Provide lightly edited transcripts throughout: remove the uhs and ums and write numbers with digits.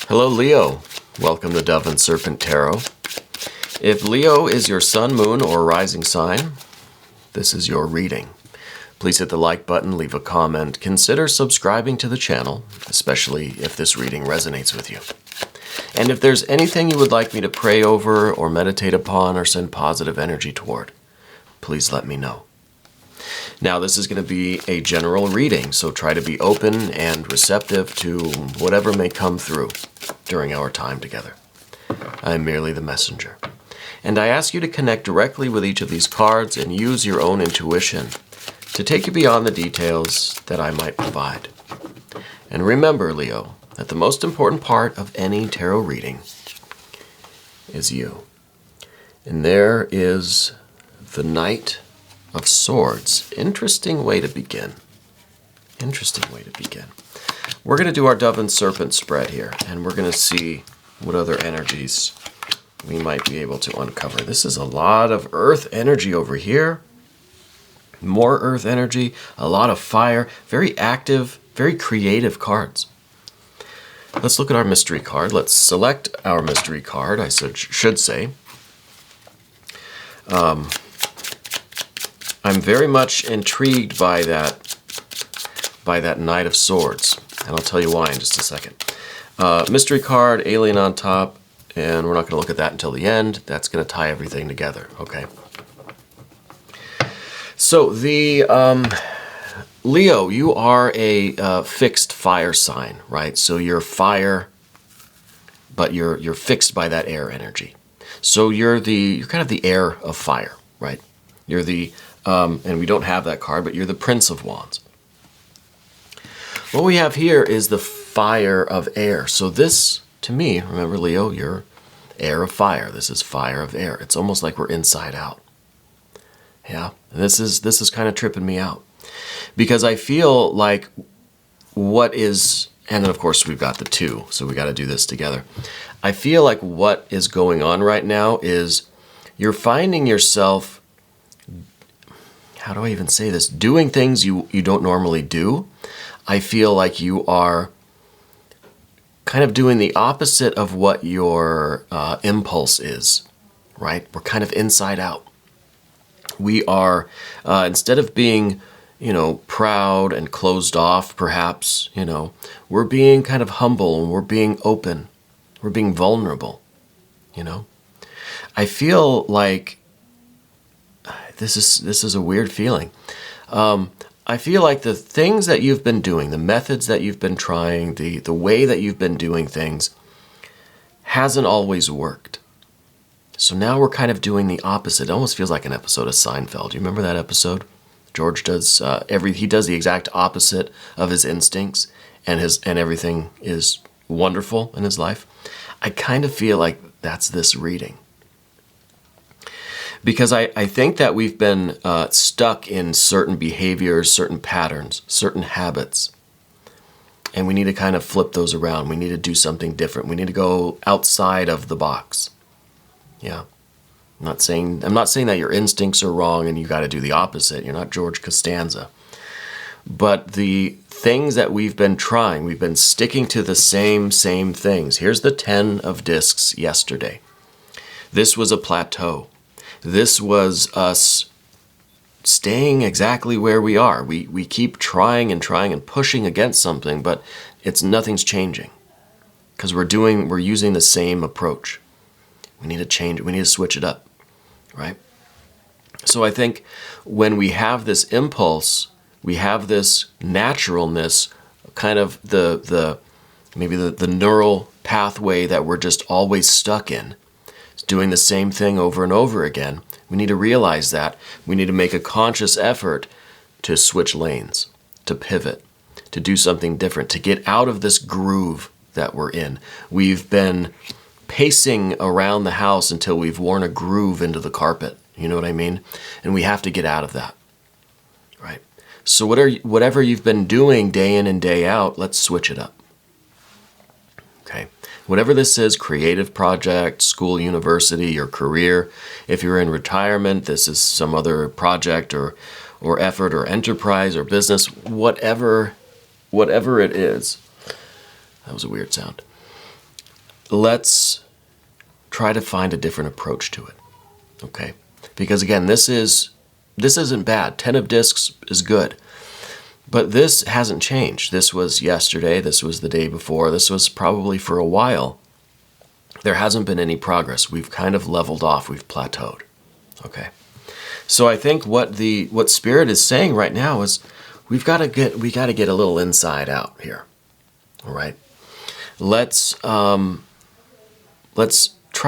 Hello, Leo. Welcome to Dove and Serpent Tarot. If Leo is your sun, moon, or rising sign, this is your reading. Please hit the like button, leave a comment, consider subscribing to the channel, especially if this reading resonates with you. And if there's anything you would like me to pray over or meditate upon or send positive energy toward, please let me know. Now, this is going to be a general reading, so try to be open and receptive to whatever may come through during our time together. I'm merely the messenger. And I ask you to connect directly with each of these cards and use your own intuition to take you beyond the details that I might provide. And remember, Leo, that the most important part of any tarot reading is you. And there is the Knight of Swords. Interesting way to begin. Interesting way to begin. We're going to do our Dove and Serpent spread here, and we're going to see what other energies we might be able to uncover. This is a lot of earth energy over here. More earth energy, a lot of fire, very active, very creative cards. Let's look at our mystery card. Let's select our mystery card, I should say. I'm very much intrigued by that Knight of Swords, and I'll tell you why in just a second. Mystery card, alien on top, and we're not going to look at that until the end. That's going to tie everything together, okay? So the Leo, you are a fixed fire sign, right? So you're fire, but you're fixed by that air energy. So you're kind of the air of fire, right? You're the and we don't have that card, but you're the Prince of Wands. What we have here is the fire of air. So this, to me, remember, Leo, you're air of fire. This is fire of air. It's almost like we're inside out. Yeah, and this is kind of tripping me out because I feel like what is, and then of course we've got the two, so we got to do this together. I feel like what is going on right now is you're finding yourself, how do I even say this, doing things you don't normally do. I feel like you are kind of doing the opposite of what your impulse is, right? We're kind of inside out. We are, instead of being, proud and closed off, perhaps, we're being kind of humble and we're being open. We're being vulnerable, I feel like this is a weird feeling. I feel like the things that you've been doing, the methods that you've been trying, the way that you've been doing things hasn't always worked. So now we're kind of doing the opposite. It almost feels like an episode of Seinfeld. You remember that episode? George does he does the exact opposite of his instincts, and everything is wonderful in his life. I kind of feel like that's this reading. Because I think that we've been stuck in certain behaviors, certain patterns, certain habits. And we need to kind of flip those around. We need to do something different. We need to go outside of the box. Yeah. I'm not saying that your instincts are wrong and you got to do the opposite. You're not George Costanza. But the things that we've been trying, we've been sticking to the same things. Here's the 10 of discs yesterday. This was a plateau. This was us staying exactly where we are. We keep trying and pushing against something, but nothing's changing because we're using the same approach. We need to change it. We need to switch it up, right? So I think when we have this impulse, we have this naturalness, kind of maybe the neural pathway that we're just always stuck in. Doing the same thing over and over again. We need to realize that. We need to make a conscious effort to switch lanes, to pivot, to do something different, to get out of this groove that we're in. We've been pacing around the house until we've worn a groove into the carpet. You know what I mean? And we have to get out of that, right? So whatever you've been doing day in and day out, let's switch it up. Okay? Whatever this is, creative project, school, university, your career. If you're in retirement, this is some other project or effort or enterprise or business, whatever it is. That was a weird sound. let's try to find a different approach to it, okay? Because again, this isn't bad. 10 of discs is good. But this hasn't changed. This was yesterday. This was the day before. This was probably for a while. There hasn't been any progress. We've kind of leveled off. We've plateaued. Okay. So I think what Spirit is saying right now is we got to get a little inside out here. All right. Let's try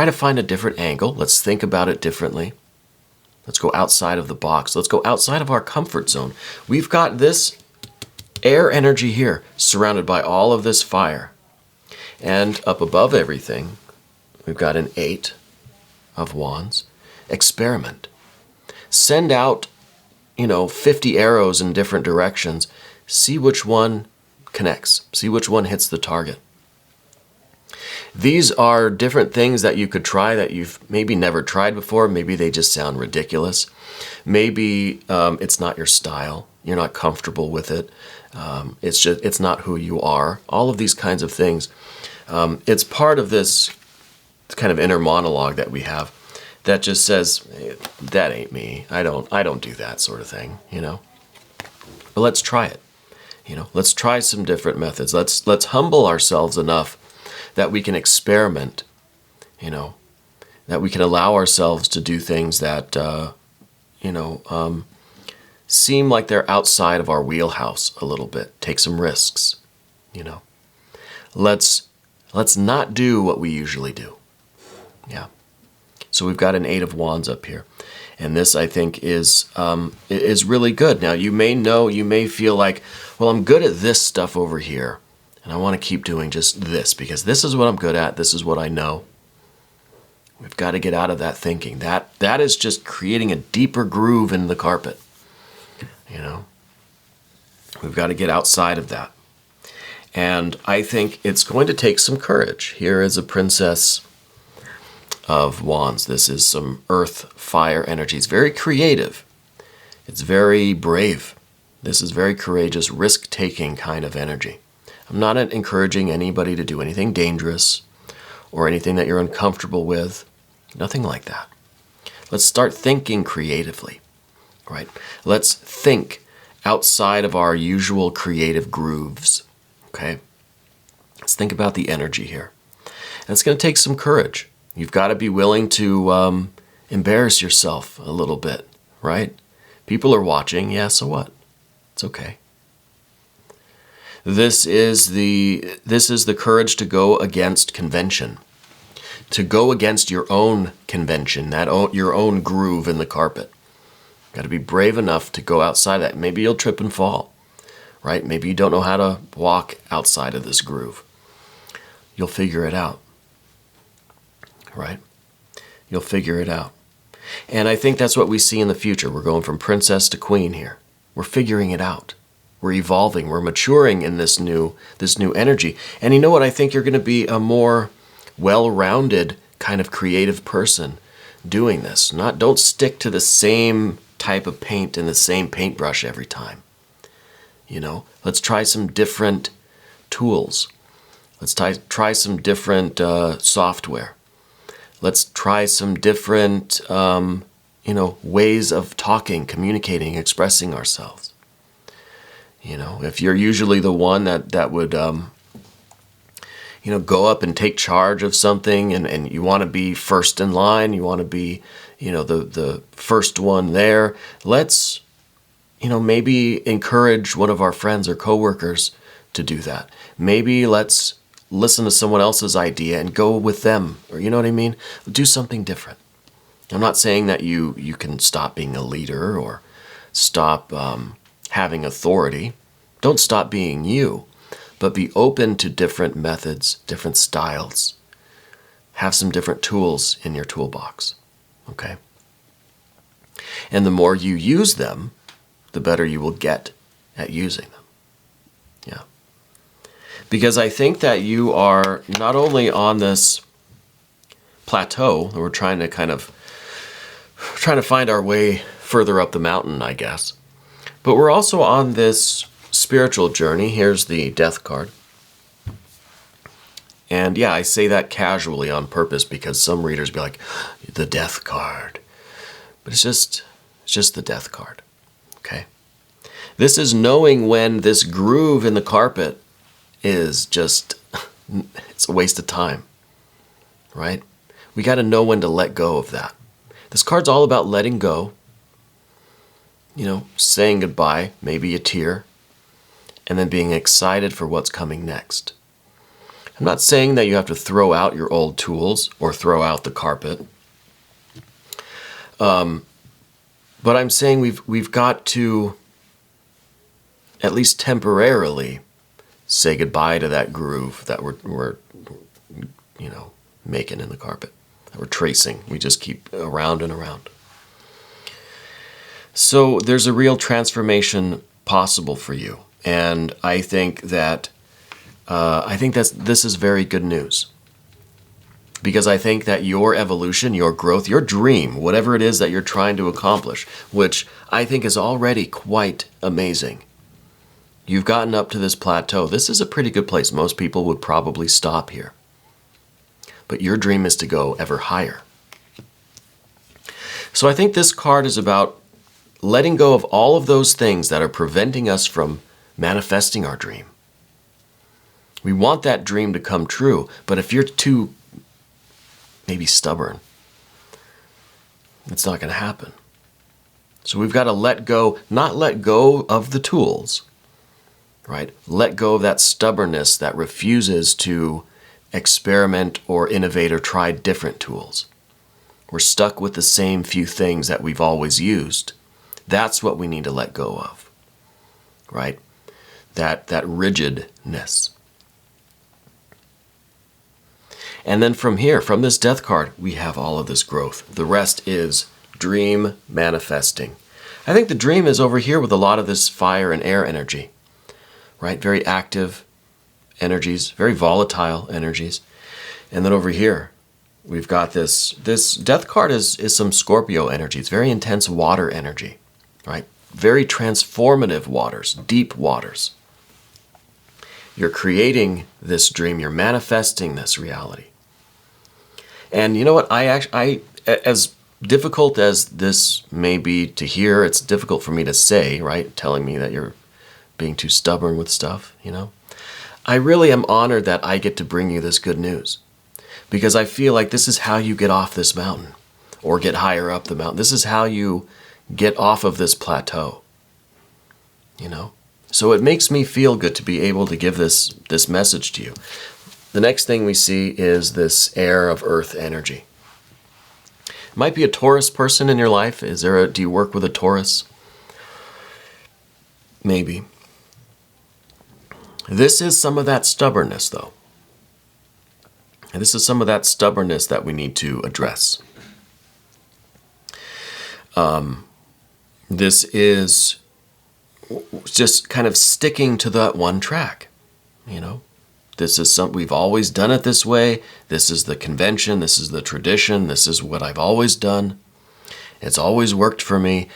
to find a different angle. Let's think about it differently. Let's go outside of the box. Let's go outside of our comfort zone. We've got this air energy here, surrounded by all of this fire. And up above everything, we've got an 8 of Wands. Experiment. Send out, 50 arrows in different directions. See which one connects. See which one hits the target. These are different things that you could try that you've maybe never tried before. Maybe they just sound ridiculous. Maybe it's not your style. You're not comfortable with it. It's not who you are. All of these kinds of things. It's part of this kind of inner monologue that we have that just says, hey, that ain't me. I don't do that sort of thing, But let's try it. Let's try some different methods. Let's humble ourselves enough that we can experiment, that we can allow ourselves to do things that, seem like they're outside of our wheelhouse a little bit. Take some risks, Let's not do what we usually do. Yeah. So we've got an 8 of Wands up here. And this, I think, is really good. Now, you may feel like, well, I'm good at this stuff over here. And I want to keep doing just this because this is what I'm good at. This is what I know. We've got to get out of that thinking. That is just creating a deeper groove in the carpet. We've got to get outside of that. And I think it's going to take some courage. Here is a Princess of Wands. This is some earth, fire energy. It's very creative. It's very brave. This is very courageous, risk-taking kind of energy. I'm not encouraging anybody to do anything dangerous or anything that you're uncomfortable with. Nothing like that. Let's start thinking creatively, right? Let's think outside of our usual creative grooves, okay? Let's think about the energy here. And it's going to take some courage. You've got to be willing to embarrass yourself a little bit, right? People are watching. Yeah, so what? It's okay. This is the courage to go against convention, to go against your own convention, your own groove in the carpet. Got to be brave enough to go outside that. Maybe you'll trip and fall, right? Maybe you don't know how to walk outside of this groove. You'll figure it out, right? You'll figure it out. And I think that's what we see in the future. We're going from princess to queen here. We're figuring it out. We're evolving. We're maturing in this new energy. And you know what? I think you're going to be a more well-rounded kind of creative person doing this. Don't stick to the same type of paint and the same paintbrush every time. Let's try some different tools. Let's try some different software. Let's try some different, ways of talking, communicating, expressing ourselves. If you're usually the one that would, go up and take charge of something and you want to be first in line, you want to be, the first one there, let's, maybe encourage one of our friends or coworkers to do that. Maybe let's listen to someone else's idea and go with them, or you know what I mean? Do something different. I'm not saying that you can stop being a leader or stop having authority. Don't stop being you, but be open to different methods, different styles. Have some different tools in your toolbox, okay? And the more you use them, the better you will get at using them. Yeah. Because I think that you are not only on this plateau, we're trying to find our way further up the mountain, I guess. But we're also on this spiritual journey. Here's the Death card. And yeah, I say that casually on purpose because some readers be like, the death card. But it's just the death card, okay? This is knowing when this groove in the carpet is just, it's a waste of time, right? We got to know when to let go of that. This card's all about letting go, you know, saying goodbye, maybe a tear, and then being excited for what's coming next. I'm not saying that you have to throw out your old tools or throw out the carpet. But I'm saying we've got to, at least temporarily, say goodbye to that groove that we're you know, making in the carpet, that we're tracing. We just keep around and around. So there's a real transformation possible for you. And I think that this is very good news. Because I think that your evolution, your growth, your dream, whatever it is that you're trying to accomplish, which I think is already quite amazing. You've gotten up to this plateau. This is a pretty good place. Most people would probably stop here. But your dream is to go ever higher. So I think this card is about letting go of all of those things that are preventing us from manifesting our dream. We want that dream to come true, but if you're too maybe stubborn, it's not going to happen. So we've got to let go, not let go of the tools, right? Let go of that stubbornness that refuses to experiment or innovate or try different tools. We're stuck with the same few things that we've always used. That's what we need to let go of, right? That rigidness. And then from here, from this death card, we have all of this growth. The rest is dream manifesting. I think the dream is over here with a lot of this fire and air energy, right? Very active energies, very volatile energies. And then over here, we've got this death card is some Scorpio energy. It's very intense water energy, right? Very transformative waters, deep waters. You're creating this dream. You're manifesting this reality. And you know what? I as difficult as this may be to hear, it's difficult for me to say, right? Telling me that you're being too stubborn with stuff, you know? I really am honored that I get to bring you this good news. Because I feel like this is how you get off this mountain or get higher up the mountain. This is how you get off of this plateau, you know? So it makes me feel good to be able to give this message to you. The next thing we see is this air of earth energy. It might be a Taurus person in your life. Do you work with a Taurus? Maybe. This is some of that stubbornness, though. And this is some of that stubbornness that we need to address. This is just kind of sticking to that one track, you know? This is something, we've always done it this way. This is the convention. This is the tradition. This is what I've always done. It's always worked for me.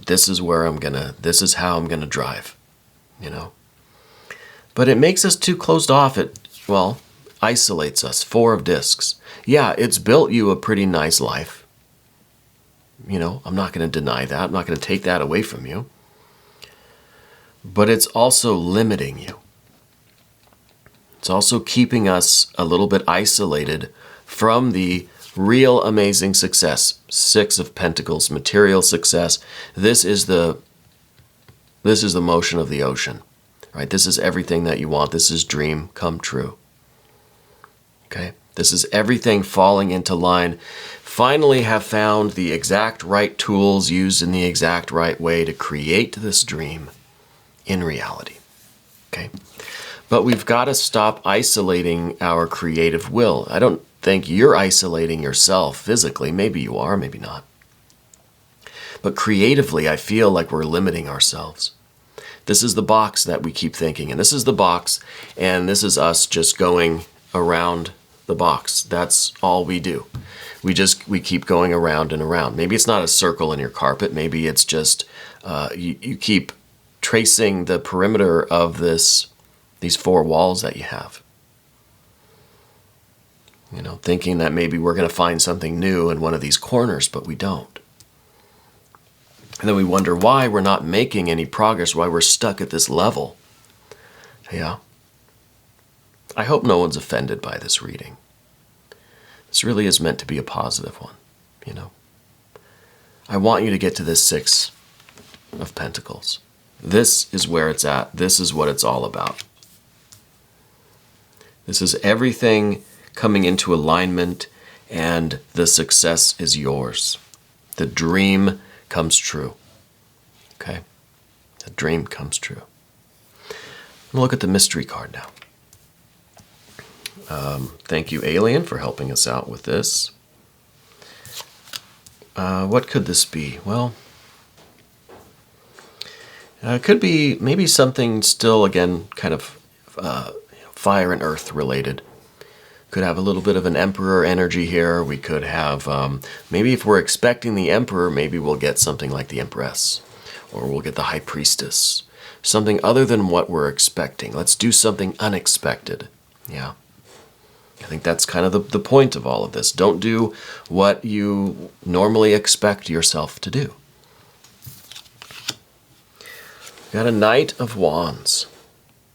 This is how I'm gonna drive, you know? But it makes us too closed off. It isolates us. 4 of discs. Yeah, it's built you a pretty nice life. You know, I'm not going to deny that. I'm not going to take that away from you. But it's also limiting you. It's also keeping us a little bit isolated from the real amazing success. 6 of Pentacles, material success. This is the motion of the ocean. Right? This is everything that you want. This is dream come true. Okay? This is everything falling into line. Finally have found the exact right tools used in the exact right way to create this dream in reality. Okay? But we've got to stop isolating our creative will. I don't think you're isolating yourself physically. Maybe you are, maybe not. But creatively, I feel like we're limiting ourselves. This is the box that we keep thinking, and this is the box, and this is us just going around the box. That's all we do. We keep going around and around. Maybe it's not a circle in your carpet. Maybe it's just you keep tracing the perimeter of these 4 walls that you have. You know, thinking that maybe we're going to find something new in one of these corners, but we don't. And then we wonder why we're not making any progress, why we're stuck at this level. Yeah. I hope no one's offended by this reading. This really is meant to be a positive one, you know. I want you to get to this Six of Pentacles. This is where it's at. This is what it's all about. This is everything coming into alignment, and the success is yours. The dream comes true. Okay? The dream comes true. I'm going to look at the mystery card now. Thank you, Alien, for helping us out with this. What could this be? Well, it could be maybe something still, again, kind of fire and earth related. Could have a little bit of an Emperor energy here. We could have, maybe if we're expecting the Emperor, maybe we'll get something like the Empress. Or we'll get the High Priestess. Something other than what we're expecting. Let's do something unexpected. Yeah. I think that's kind of the point of all of this. Don't do what you normally expect yourself to do. Got a Knight of Wands.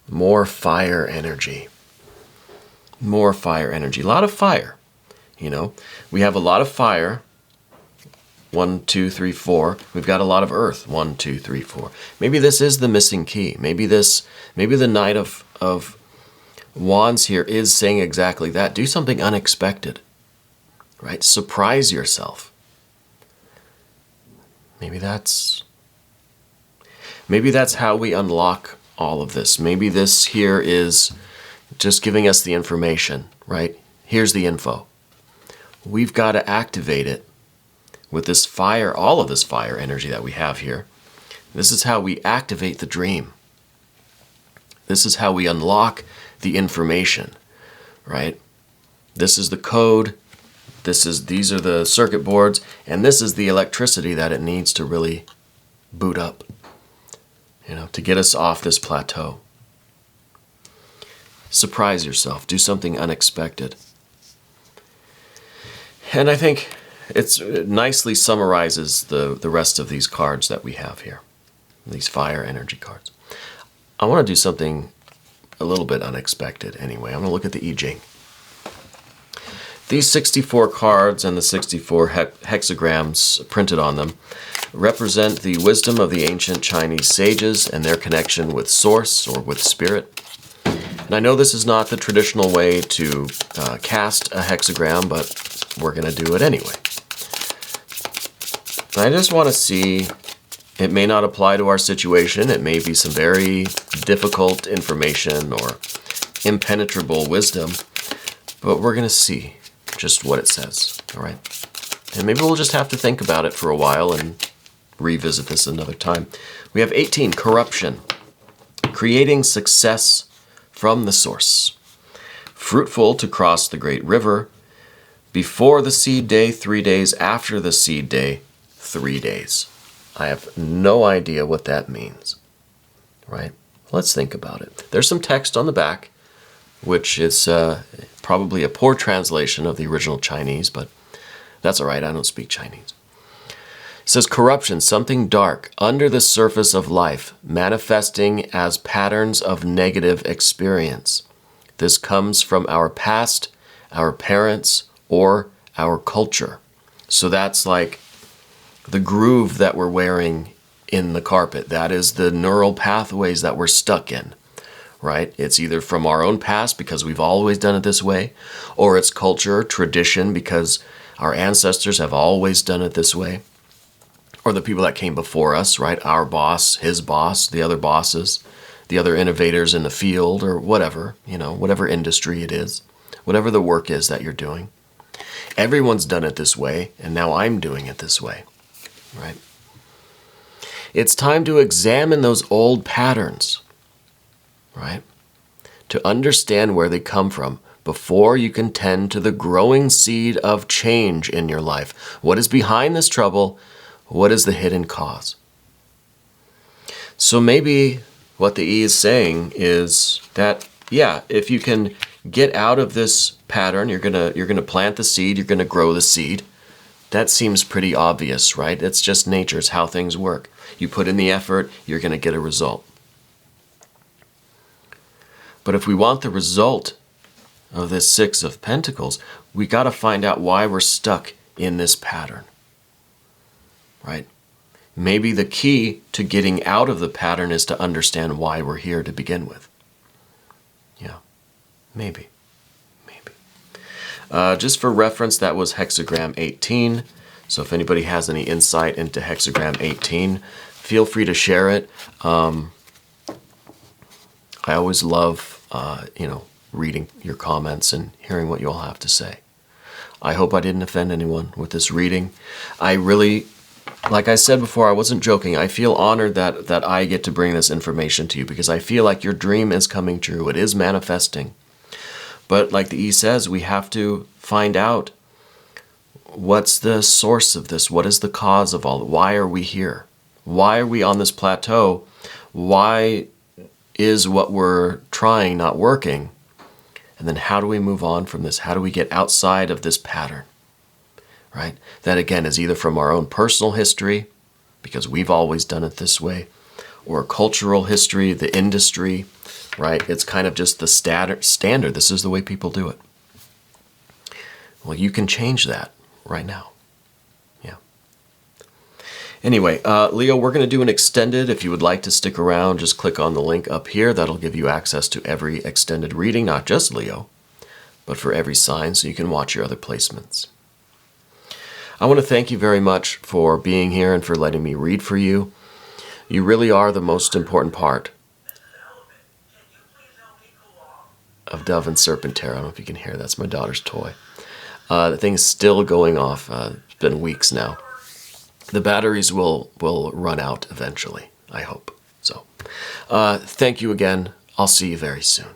More fire energy. More fire energy. A lot of fire. You know, we have a lot of fire. 1, 2, 3, 4. We've got a lot of earth. 1, 2, 3, 4. Maybe this is the missing key. Maybe the Knight of Wands here is saying exactly that. Do something unexpected. Right? Surprise yourself. Maybe that's how we unlock all of this. Maybe this here is just giving us the information, right? Here's the info. We've got to activate it with this fire, all of this fire energy that we have here. This is how we activate the dream. This is how we unlock the information, right? This is the code. These are the circuit boards, and this is the electricity that it needs to really boot up, you know, to get us off this plateau. Surprise yourself. Do something unexpected. And I think it nicely summarizes the rest of these cards that we have here, these fire energy cards. I want to do something a little bit unexpected anyway. I'm going to look at the I Ching. These 64 cards and the 64 hexagrams printed on them represent the wisdom of the ancient Chinese sages and their connection with source or with spirit. And I know this is not the traditional way to cast a hexagram, but we're going to do it anyway. I just want to see, it may not apply to our situation. It may be some very difficult information or impenetrable wisdom, but we're going to see just what it says, all right? And maybe we'll just have to think about it for a while and revisit this another time. We have 18, corruption, creating success from the source. Fruitful to cross the great river, before the seed day, 3 days, after the seed day, 3 days. I have no idea what that means, right? Let's think about it. There's some text on the back, which is probably a poor translation of the original Chinese, but that's all right. I don't speak Chinese. It says corruption, something dark under the surface of life, manifesting as patterns of negative experience. This comes from our past, our parents, or our culture. So that's like the groove that we're wearing in the carpet. That is the neural pathways that we're stuck in, right? It's either from our own past because we've always done it this way, or it's culture, tradition because our ancestors have always done it this way, or the people that came before us, right? Our boss, his boss, the other bosses, the other innovators in the field, or whatever, you know, whatever industry it is, whatever the work is that you're doing. Everyone's done it this way, and now I'm doing it this way, right? It's time to examine those old patterns, right? To understand where they come from before you can tend to the growing seed of change in your life. What is behind this trouble? What is the hidden cause? So maybe what the E is saying is that, yeah, if you can get out of this pattern. You're gonna plant the seed. You're gonna grow the seed. That seems pretty obvious, right? It's just nature. It's how things work. You put in the effort, you're gonna get a result. But if we want the result of this Six of Pentacles, we got to find out why we're stuck in this pattern, right? Maybe the key to getting out of the pattern is to understand why we're here to begin with. Yeah, maybe. Just for reference, that was hexagram 18. So if anybody has any insight into hexagram 18, feel free to share it. I always love, reading your comments and hearing what you all have to say. I hope I didn't offend anyone with this reading. I really, like I said before, I wasn't joking. I feel honored that I get to bring this information to you because I feel like your dream is coming true. It is manifesting. But like the E says, we have to find out what's the source of this? What is the cause of all? Why are we here? Why are we on this plateau? Why is what we're trying not working? And then how do we move on from this? How do we get outside of this pattern? Right? That again is either from our own personal history, because we've always done it this way, or cultural history, the industry, right? It's kind of just the standard. This is the way people do it. Well, you can change that right now. Yeah. Anyway, Leo, we're going to do an extended. If you would like to stick around, just click on the link up here. That'll give you access to every extended reading, not just Leo, but for every sign, so you can watch your other placements. I want to thank you very much for being here and for letting me read for you. You really are the most important part of Dove and Serpent Tarot. I don't know if you can hear. That's my daughter's toy. The thing's still going off. It's been weeks now. The batteries will run out eventually, I hope. So, thank you again. I'll see you very soon.